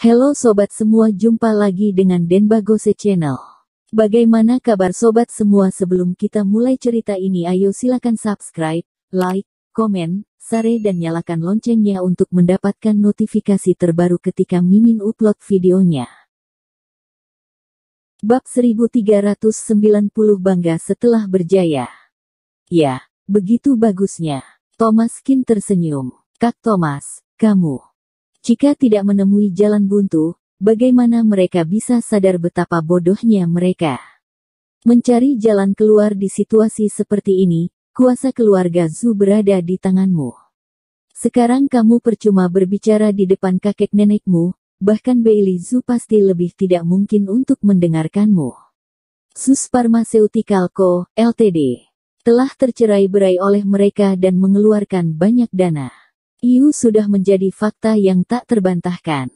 Halo sobat semua, jumpa lagi dengan Denbagose Channel. Bagaimana kabar sobat semua? Sebelum kita mulai cerita ini, ayo silakan subscribe, like, komen, share dan nyalakan loncengnya untuk mendapatkan notifikasi terbaru ketika Mimin upload videonya. Bab 1390, bangga setelah berjaya. Ya, begitu bagusnya. Thomaskin tersenyum. Kak Thomas, kamu jika tidak menemui jalan buntu, bagaimana mereka bisa sadar betapa bodohnya mereka? Mencari jalan keluar di situasi seperti ini, kuasa keluarga Zhu berada di tanganmu. Sekarang kamu percuma berbicara di depan kakek nenekmu, bahkan Bailey Zhu pasti lebih tidak mungkin untuk mendengarkanmu. Sus Pharmaceutical Co., Ltd. telah tercerai-berai oleh mereka dan mengeluarkan banyak dana. Itu sudah menjadi fakta yang tak terbantahkan.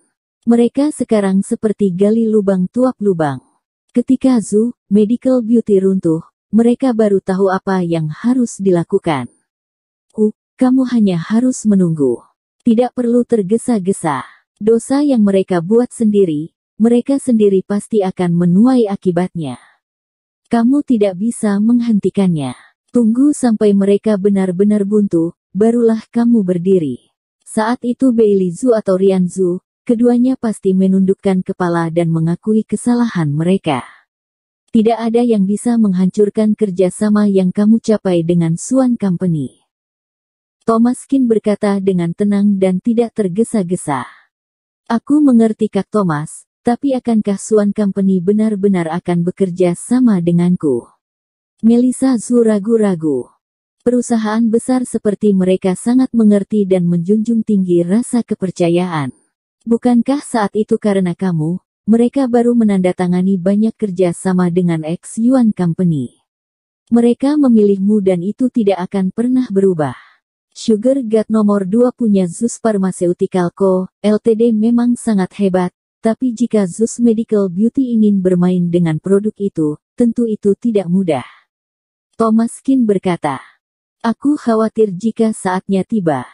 Mereka sekarang seperti gali lubang tuap lubang. Ketika Zhu Medical Beauty runtuh, mereka baru tahu apa yang harus dilakukan. Kamu hanya harus menunggu. Tidak perlu tergesa-gesa. Dosa yang mereka buat sendiri, mereka sendiri pasti akan menuai akibatnya. Kamu tidak bisa menghentikannya. Tunggu sampai mereka benar-benar buntu, barulah kamu berdiri. Saat itu Bailey Zhu atau Rian Zhu, keduanya pasti menundukkan kepala dan mengakui kesalahan mereka. Tidak ada yang bisa menghancurkan kerjasama yang kamu capai dengan Suan Company. Thomaskin berkata dengan tenang dan tidak tergesa-gesa. Aku mengerti Kak Thomas, tapi akankah Suan Company benar-benar akan bekerja sama denganku? Melissa Zhu ragu-ragu. Perusahaan besar seperti mereka sangat mengerti dan menjunjung tinggi rasa kepercayaan. Bukankah saat itu karena kamu, mereka baru menandatangani banyak kerja sama dengan X-Yuan Company? Mereka memilihmu dan itu tidak akan pernah berubah. Sugar God nomor 2 punya Zus Pharmaceutical Co., Ltd memang sangat hebat, tapi jika Zus Medical Beauty ingin bermain dengan produk itu, tentu itu tidak mudah. Thomaskin berkata, aku khawatir jika saatnya tiba,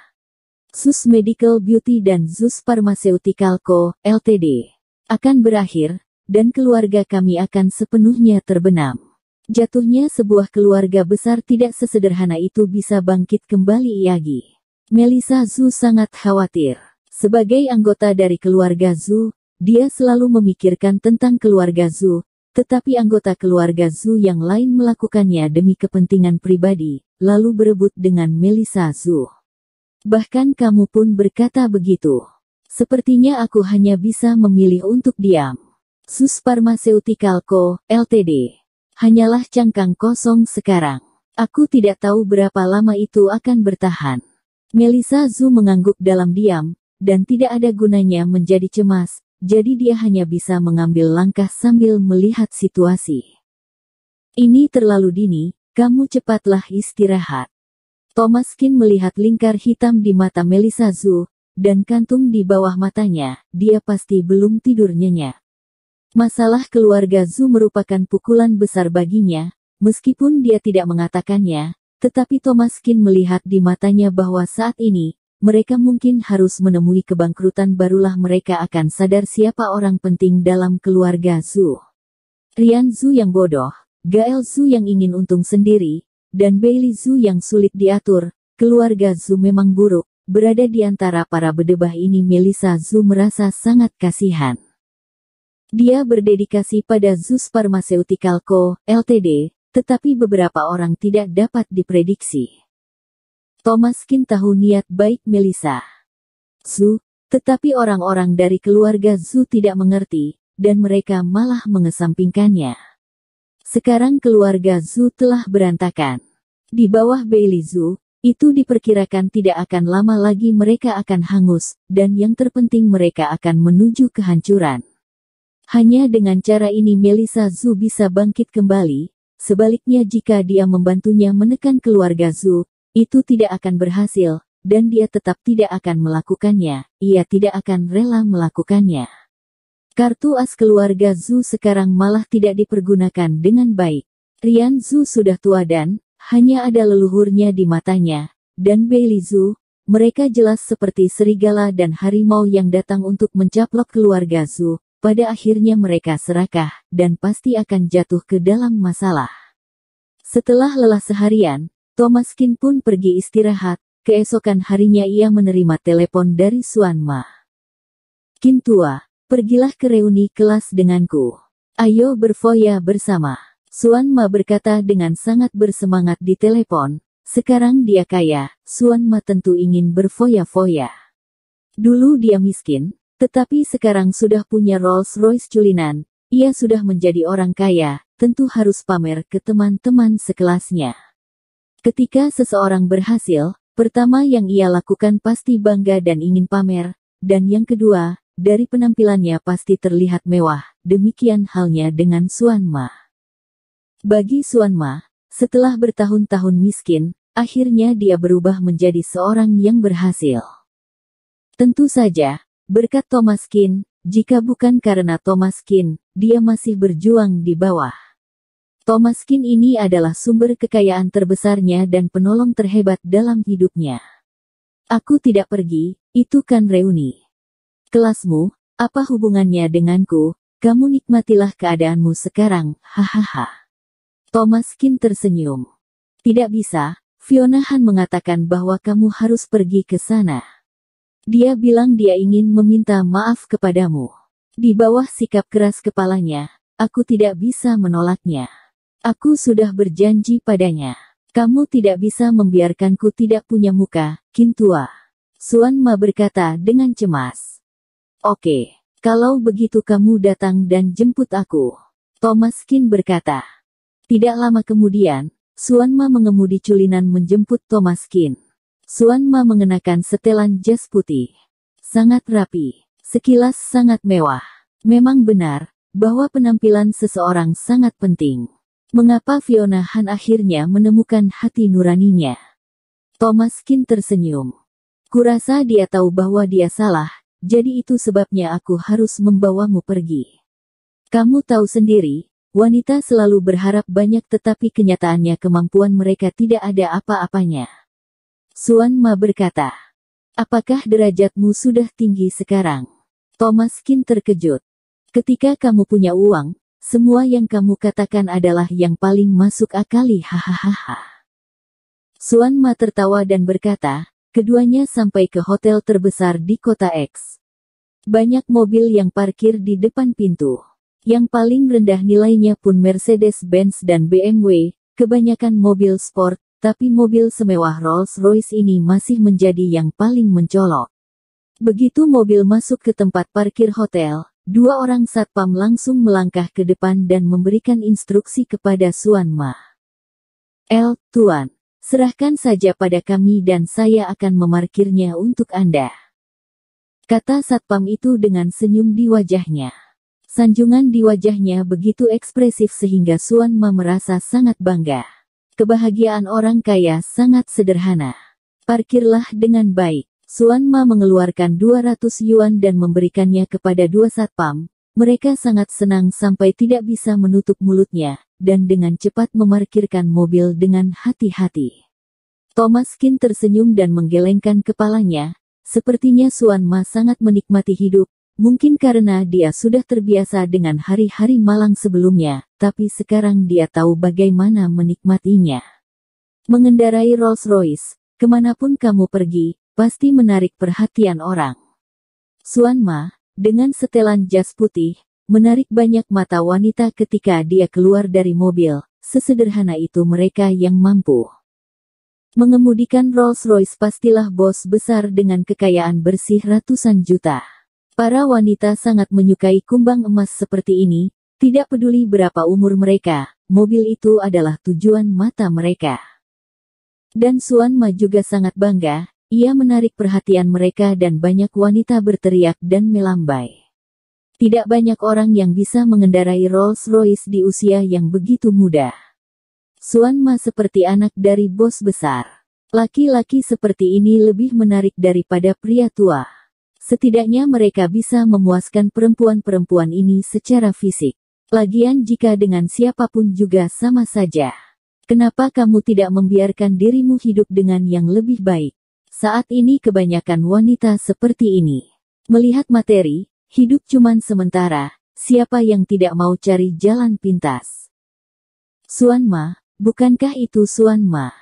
Zus Medical Beauty dan Zus Pharmaceutical Co., Ltd. akan berakhir, dan keluarga kami akan sepenuhnya terbenam. Jatuhnya sebuah keluarga besar tidak sesederhana itu bisa bangkit kembali lagi. Melissa Zhu sangat khawatir. Sebagai anggota dari keluarga Zhu, dia selalu memikirkan tentang keluarga Zhu, tetapi anggota keluarga Zhu yang lain melakukannya demi kepentingan pribadi, lalu berebut dengan Melissa Zhu. Bahkan kamu pun berkata begitu. Sepertinya aku hanya bisa memilih untuk diam. Sus Pharmaceutical Co., Ltd. hanyalah cangkang kosong sekarang. Aku tidak tahu berapa lama itu akan bertahan. Melissa Zhu mengangguk dalam diam, dan tidak ada gunanya menjadi cemas. Jadi dia hanya bisa mengambil langkah sambil melihat situasi. Ini terlalu dini, kamu cepatlah istirahat. Thomaskin melihat lingkar hitam di mata Melissa Zhu, dan kantung di bawah matanya, dia pasti belum tidur nyenyak. Masalah keluarga Zhu merupakan pukulan besar baginya, meskipun dia tidak mengatakannya, tetapi Thomaskin melihat di matanya bahwa saat ini, mereka mungkin harus menemui kebangkrutan barulah mereka akan sadar siapa orang penting dalam keluarga Zhu. Rian Zhu yang bodoh, Gael Zhu yang ingin untung sendiri, dan Bailey Zhu yang sulit diatur, keluarga Zhu memang buruk. Berada di antara para bedebah ini Melissa Zhu merasa sangat kasihan. Dia berdedikasi pada Zus Pharmaceutical Co., Ltd., tetapi beberapa orang tidak dapat diprediksi. Thomaskin tahu niat baik Melissa Zhu, tetapi orang-orang dari keluarga Zhu tidak mengerti, dan mereka malah mengesampingkannya. Sekarang keluarga Zhu telah berantakan. Di bawah Bailey Zhu, itu diperkirakan tidak akan lama lagi mereka akan hangus, dan yang terpenting mereka akan menuju kehancuran. Hanya dengan cara ini Melissa Zhu bisa bangkit kembali, sebaliknya jika dia membantunya menekan keluarga Zhu, itu tidak akan berhasil, dan dia tetap tidak akan melakukannya, ia tidak akan rela melakukannya. Kartu as keluarga Zhu sekarang malah tidak dipergunakan dengan baik. Rian Zhu sudah tua dan hanya ada leluhurnya di matanya, dan Bailey Zhu, Mereka jelas seperti serigala dan harimau yang datang untuk mencaplok keluarga Zhu. Pada akhirnya mereka serakah, dan pasti akan jatuh ke dalam masalah. Setelah lelah seharian, Thomas Qin pun pergi istirahat. Keesokan harinya ia menerima telepon dari Xuan Ma. "Qin tua, pergilah ke reuni kelas denganku. Ayo berfoya bersama." Xuan Ma berkata dengan sangat bersemangat di telepon. Sekarang dia kaya, Xuan Ma tentu ingin berfoya-foya. Dulu dia miskin, tetapi sekarang sudah punya Rolls-Royce culinan. Ia sudah menjadi orang kaya, tentu harus pamer ke teman-teman sekelasnya. Ketika seseorang berhasil, pertama yang ia lakukan pasti bangga dan ingin pamer, dan yang kedua, dari penampilannya pasti terlihat mewah. Demikian halnya dengan Xuan Ma. Bagi Xuan Ma, setelah bertahun-tahun miskin, akhirnya dia berubah menjadi seorang yang berhasil. Tentu saja, berkat Thomas Qin. Jika bukan karena Thomas Qin, dia masih berjuang di bawah. Thomas Qin ini adalah sumber kekayaan terbesarnya dan penolong terhebat dalam hidupnya. "Aku tidak pergi, itu kan reuni kelasmu, apa hubungannya denganku? Kamu nikmatilah keadaanmu sekarang, hahaha." Thomas Qin tersenyum. "Tidak bisa, Fiona Han mengatakan bahwa kamu harus pergi ke sana. Dia bilang dia ingin meminta maaf kepadamu." Di bawah sikap keras kepalanya, "Aku tidak bisa menolaknya. Aku sudah berjanji padanya. Kamu tidak bisa membiarkanku tidak punya muka, Qin tua." Xuan Ma berkata dengan cemas. "Oke, kalau begitu kamu datang dan jemput aku." Thomas Qin berkata. Tidak lama kemudian, Xuan Ma mengemudi culinan menjemput Thomas Qin. Xuan Ma mengenakan setelan jas putih. Sangat rapi, sekilas sangat mewah. Memang benar, bahwa penampilan seseorang sangat penting. Mengapa Fiona Han akhirnya menemukan hati nuraninya? Thomas Qin tersenyum. "Kurasa dia tahu bahwa dia salah, jadi itu sebabnya aku harus membawamu pergi. Kamu tahu sendiri, wanita selalu berharap banyak tetapi kenyataannya kemampuan mereka tidak ada apa-apanya." Xuan Ma berkata. "Apakah derajatmu sudah tinggi sekarang?" Thomas Qin terkejut. "Ketika kamu punya uang, semua yang kamu katakan adalah yang paling masuk akali, hahaha." Xuan Ma tertawa dan berkata, keduanya sampai ke hotel terbesar di kota X. Banyak mobil yang parkir di depan pintu. Yang paling rendah nilainya pun Mercedes-Benz dan BMW, kebanyakan mobil sport, tapi mobil semewah Rolls-Royce ini masih menjadi yang paling mencolok. Begitu mobil masuk ke tempat parkir hotel, dua orang satpam langsung melangkah ke depan dan memberikan instruksi kepada Xuan Ma. Tuan, serahkan saja pada kami dan saya akan memarkirnya untuk Anda," kata satpam itu dengan senyum di wajahnya. Sanjungan di wajahnya begitu ekspresif sehingga Xuan Ma merasa sangat bangga. Kebahagiaan orang kaya sangat sederhana. "Parkirlah dengan baik." Xuan Ma mengeluarkan 200 yuan dan memberikannya kepada dua satpam. Mereka sangat senang sampai tidak bisa menutup mulutnya, dan dengan cepat memarkirkan mobil dengan hati-hati. Thomas Qin tersenyum dan menggelengkan kepalanya. Sepertinya Xuan Ma sangat menikmati hidup. Mungkin karena dia sudah terbiasa dengan hari-hari malang sebelumnya, tapi sekarang dia tahu bagaimana menikmatinya. Mengendarai Rolls-Royce, kemanapun kamu pergi, pasti menarik perhatian orang. Xuan Ma, dengan setelan jas putih, menarik banyak mata wanita ketika dia keluar dari mobil. Sesederhana itu mereka yang mampu mengemudikan Rolls-Royce pastilah bos besar dengan kekayaan bersih ratusan juta. Para wanita sangat menyukai kumbang emas seperti ini, tidak peduli berapa umur mereka, mobil itu adalah tujuan mata mereka. Dan Xuan Ma juga sangat bangga, ia menarik perhatian mereka dan banyak wanita berteriak dan melambai. Tidak banyak orang yang bisa mengendarai Rolls-Royce di usia yang begitu muda. Xuan Ma seperti anak dari bos besar. Laki-laki seperti ini lebih menarik daripada pria tua. Setidaknya mereka bisa memuaskan perempuan-perempuan ini secara fisik. Lagian jika dengan siapapun juga sama saja. Kenapa kamu tidak membiarkan dirimu hidup dengan yang lebih baik? Saat ini kebanyakan wanita seperti ini. Melihat materi, hidup cuman sementara, siapa yang tidak mau cari jalan pintas? Suanma, bukankah itu Suanma?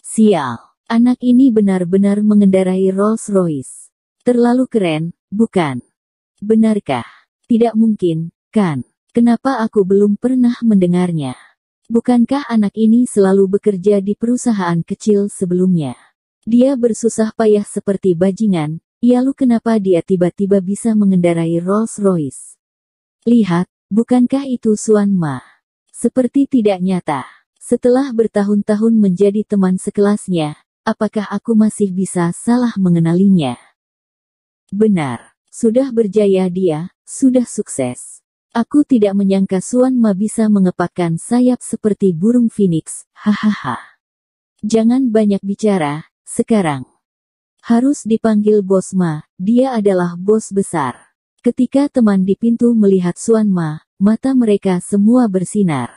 Sial, anak ini benar-benar mengendarai Rolls Royce. Terlalu keren, bukan? Benarkah? Tidak mungkin, kan? Kenapa aku belum pernah mendengarnya? Bukankah anak ini selalu bekerja di perusahaan kecil sebelumnya? Dia bersusah payah seperti bajingan, lalu kenapa dia tiba-tiba bisa mengendarai Rolls Royce? Lihat, bukankah itu Suanma? Seperti tidak nyata. Setelah bertahun-tahun menjadi teman sekelasnya, apakah aku masih bisa salah mengenalinya? Benar, sudah berjaya dia, sudah sukses. Aku tidak menyangka Suanma bisa mengepakkan sayap seperti burung phoenix, hahaha. Jangan banyak bicara, sekarang. Harus dipanggil Bos Ma, dia adalah bos besar. Ketika teman di pintu melihat Suanma, mata mereka semua bersinar.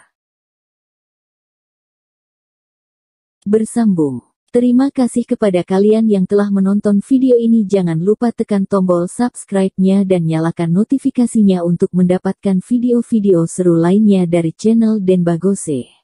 Bersambung. Terima kasih kepada kalian yang telah menonton video ini. Jangan lupa tekan tombol subscribe-nya dan nyalakan notifikasinya untuk mendapatkan video-video seru lainnya dari channel Denbagose.